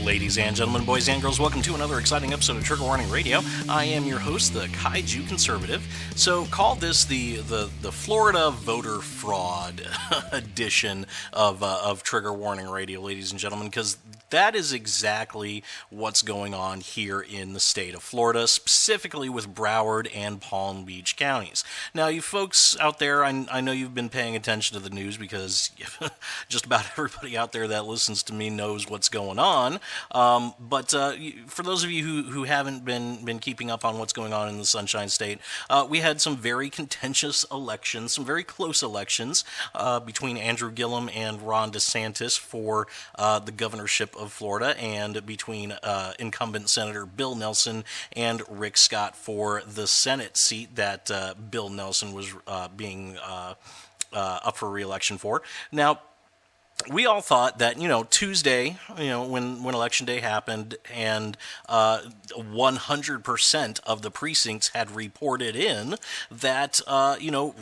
Ladies and gentlemen, boys and girls, welcome to another exciting episode of Trigger Warning Radio. I am your host, the Kaiju Conservative. So call this the Florida voter fraud edition of Trigger Warning Radio, ladies and gentlemen, because that is exactly what's going on here in the state of Florida, specifically with Broward and Palm Beach counties. Now, you folks out there, I know you've been paying attention to the news because just about everybody out there that listens to me knows what's going on. But for those of you who haven't been keeping up on what's going on in the Sunshine State, we had some very contentious elections, some very close elections between Andrew Gillum and Ron DeSantis for the governorship of Florida, and between incumbent Senator Bill Nelson and Rick Scott for the Senate seat that Bill Nelson was being up for re-election for. Now, we all thought that, Tuesday, when Election Day happened and 100% of the precincts had reported in that,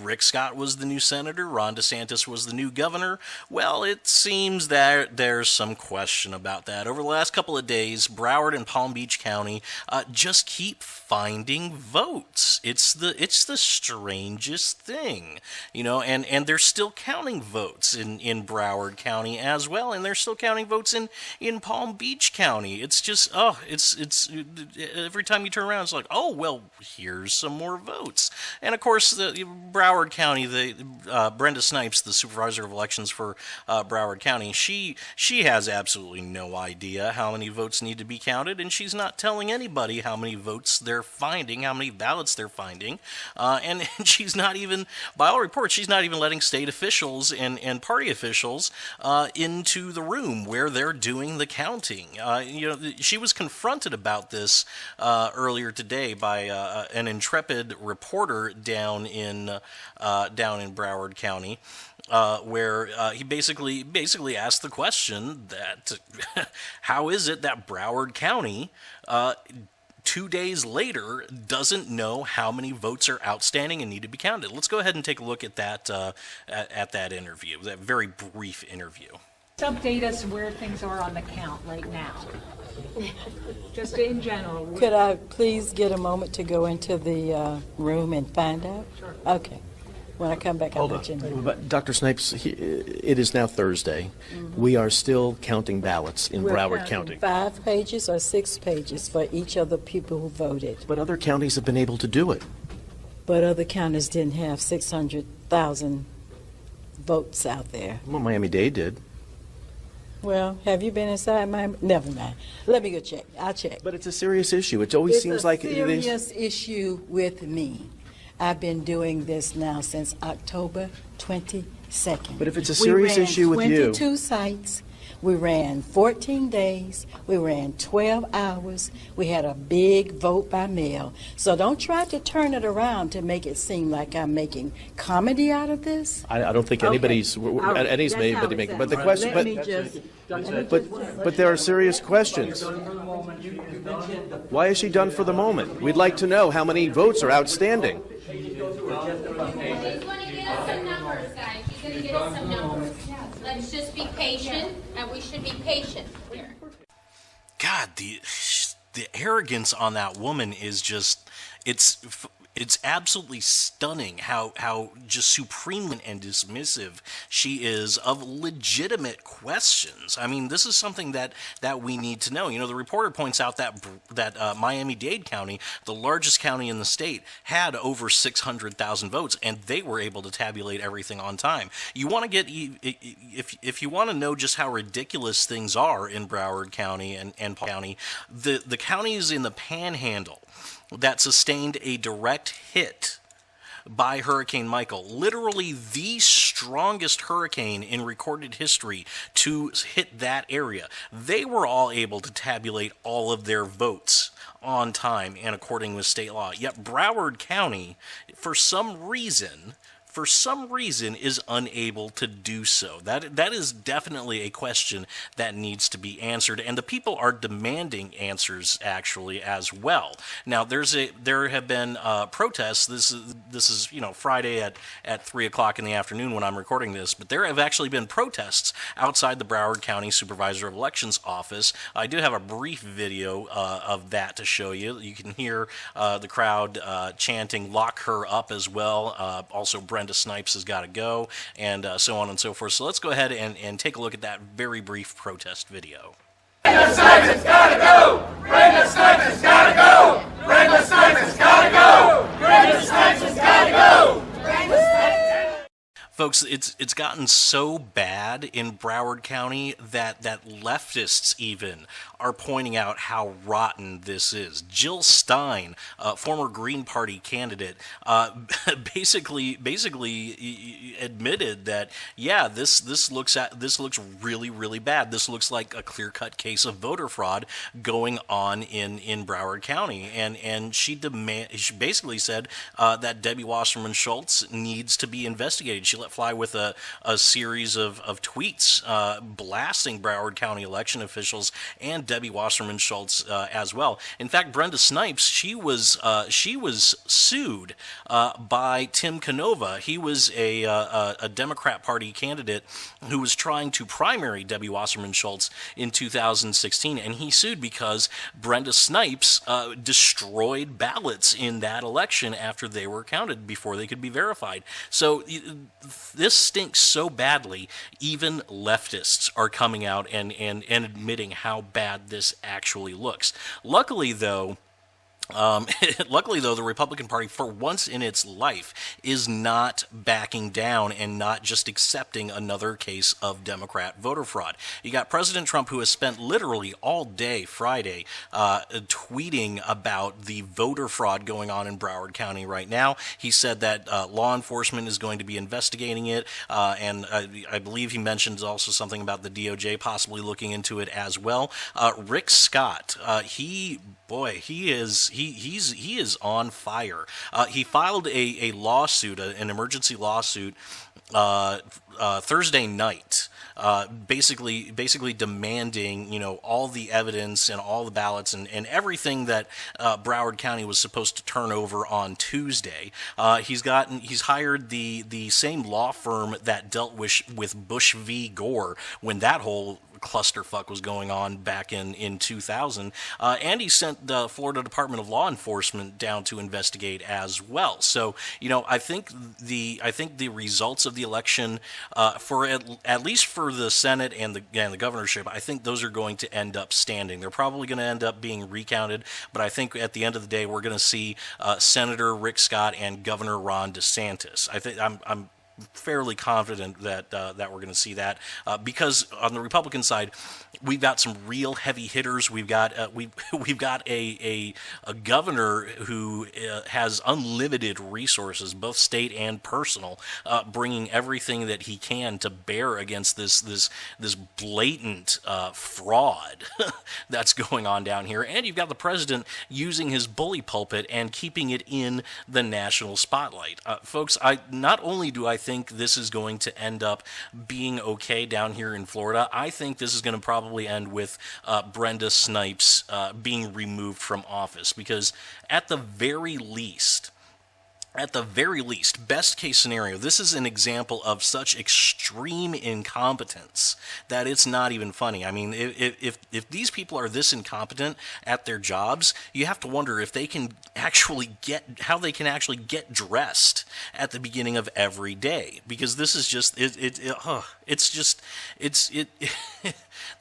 Rick Scott was the new senator, Ron DeSantis was the new governor. Well, it seems that there's some question about that. Over the last couple of days, Broward and Palm Beach County just keep finding votes. It's the strangest thing, and they're still counting votes in Broward County as well, and they're still counting votes in Palm Beach County. It's just, it's every time you turn around, it's like, oh, well, here's some more votes. And of course, the Broward County, Brenda Snipes, the Supervisor of Elections for Broward County, she has absolutely no idea how many votes need to be counted, and she's not telling anybody how many votes they're finding, how many ballots they're finding, and she's not even, by all reports, she's not even letting state officials and party officials into the room where they're doing the counting. She was confronted about this earlier today by an intrepid reporter down in Broward County, where he basically asked the question that how is it that Broward County 2 days later doesn't know how many votes are outstanding and need to be counted? Let's go ahead and take a look at that at that interview, that very brief interview. Update us where things are on the count right now. Just in general. Could I please get a moment to go into the room and find out? Sure. Okay. When I come back, I'll let you know. But Dr. Snipes, it is now Thursday. Mm-hmm. We are still counting ballots in Broward County. 5 pages or 6 pages for each of the people who voted. But other counties have been able to do it. But other counties didn't have 600,000 votes out there. Well, Miami-Dade did. Well, have you been inside Miami? Never mind. Let me go check. I'll check. But it's a serious issue. It always seems like it is. It's a serious issue with me. I've been doing this now since October 22nd. But if it's a serious issue with you... We ran 22 sites. We ran 14 days. We ran 12 hours. We had a big vote by mail. So don't try to turn it around to make it seem like I'm making comedy out of this. I don't think anybody's... Anybody's making... But the question... But there are serious questions. Why is she done for the moment? We'd like to know how many votes are outstanding. He's going to get us some numbers, guys. He's going to get us some numbers. Let's just be patient, and we should be patient here. God, the arrogance on that woman is just, it's absolutely stunning how just supreme and dismissive she is of legitimate questions. I mean, this is something that we need to know. The reporter points out that Miami-Dade County, the largest county in the state, had over 600,000 votes, and they were able to tabulate everything on time. You want to get, if you want to know just how ridiculous things are in Broward County and Palm County, the counties in the Panhandle that sustained a direct hit by Hurricane Michael, literally the strongest hurricane in recorded history to hit that area, they were all able to tabulate all of their votes on time and according with state law. Yet Broward County, for some reason, for some reason is unable to do so. That is definitely a question that needs to be answered, and the people are demanding answers actually as well. Now there have been protests. This is Friday at 3:00 in the afternoon when I'm recording this, but there have actually been protests outside the Broward County Supervisor of Elections office. I do have a brief video of that to show you. You can hear the crowd chanting "Lock her up" as well. Also, Brenda Snipes has got to go, and so on and so forth. So let's go ahead and take a look at that very brief protest video. Brenda Snipes has gotta go! Brenda Snipes has gotta go! Brenda Snipes has gotta go! Brenda Snipes has gotta go! Brenda Snipes. Folks, it's gotten so bad in Broward County that leftists even are pointing out how rotten this is. Jill Stein, former Green Party candidate, basically admitted that this looks really, really bad. This looks like a clear-cut case of voter fraud going on in Broward County, and she basically said that Debbie Wasserman Schultz needs to be investigated. She let fly with a series of tweets blasting Broward County election officials and Debbie Wasserman Schultz as well. In fact, Brenda Snipes, she was sued by Tim Canova. He was a Democrat Party candidate who was trying to primary Debbie Wasserman Schultz in 2016, and he sued because Brenda Snipes destroyed ballots in that election after they were counted before they could be verified. So this stinks so badly, even leftists are coming out and admitting how bad this actually looks. Luckily, though, the Republican Party, for once in its life, is not backing down and not just accepting another case of Democrat voter fraud. You got President Trump, who has spent literally all day Friday tweeting about the voter fraud going on in Broward County right now. He said that law enforcement is going to be investigating it, and I believe he mentioned also something about the DOJ possibly looking into it as well. Rick Scott, he is on fire. He filed a lawsuit, an emergency lawsuit, Thursday night, basically demanding, all the evidence and all the ballots and everything that Broward County was supposed to turn over on Tuesday. He's hired the same law firm that dealt with Bush v. Gore when that whole clusterfuck was going on back in 2000, and he sent the Florida Department of Law Enforcement down to investigate as well. So, I think the results of the election, for at least for the Senate and the governorship, I think those are going to end up standing. They're probably going to end up being recounted, but I think at the end of the day, we're going to see Senator Rick Scott and Governor Ron DeSantis. I think I'm fairly confident that we're going to see that because on the Republican side, we've got some real heavy hitters. We've got we've got a governor who has unlimited resources, both state and personal, bringing everything that he can to bear against this blatant fraud that's going on down here. And you've got the president using his bully pulpit and keeping it in the national spotlight. Folks, not only do I think this is going to end up being okay down here in Florida, I think this is going to probably end with Brenda Snipes being removed from office, because at the very least, best case scenario, this is an example of such extreme incompetence that it's not even funny. I mean, if these people are this incompetent at their jobs, you have to wonder if they can actually how they can actually get dressed at the beginning of every day, because this is just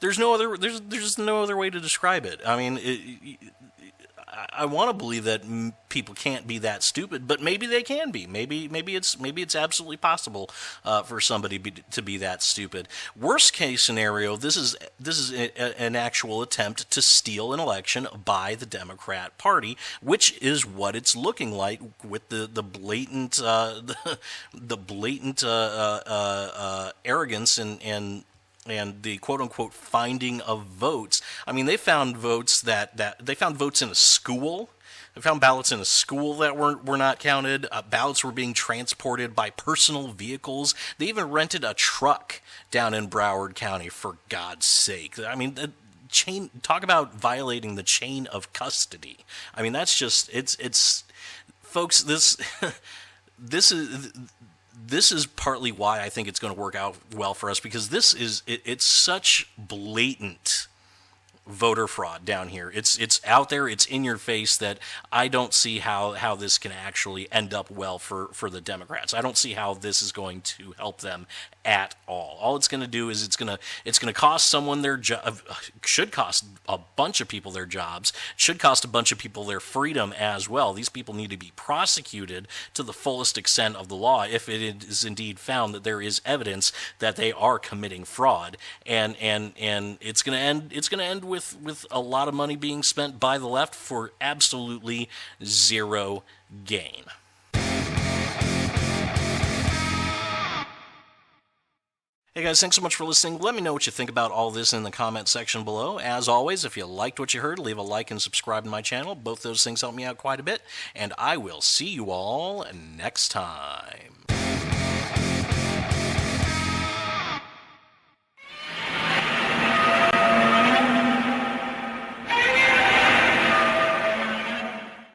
there's just no other way to describe it. I mean, I want to believe that people can't be that stupid, but maybe they can be. Maybe it's absolutely possible for somebody to be that stupid. Worst case scenario, this is an actual attempt to steal an election by the Democrat Party, which is what it's looking like with the blatant arrogance and the quote-unquote finding of votes. I mean, they found votes they found votes in a school. They found ballots in a school that were not counted. Ballots were being transported by personal vehicles. They even rented a truck down in Broward County, for God's sake. I mean, talk about violating the chain of custody. I mean, that's just, it's folks, this is partly why I think it's going to work out well for us, because it's such blatant voter fraud down here. It's out there, it's in your face, that I don't see how this can actually end up well for the Democrats. I don't see how this is going to help them at all. All it's going to do is it's going to cost someone their job, should cost a bunch of people their jobs, should cost a bunch of people their freedom as well. These people need to be prosecuted to the fullest extent of the law if it is indeed found that there is evidence that they are committing fraud, and it's going to end with a lot of money being spent by the left for absolutely zero gain. Hey guys, thanks so much for listening. Let me know what you think about all this in the comment section below. As always, if you liked what you heard, leave a like and subscribe to my channel. Both those things help me out quite a bit. And I will see you all next time.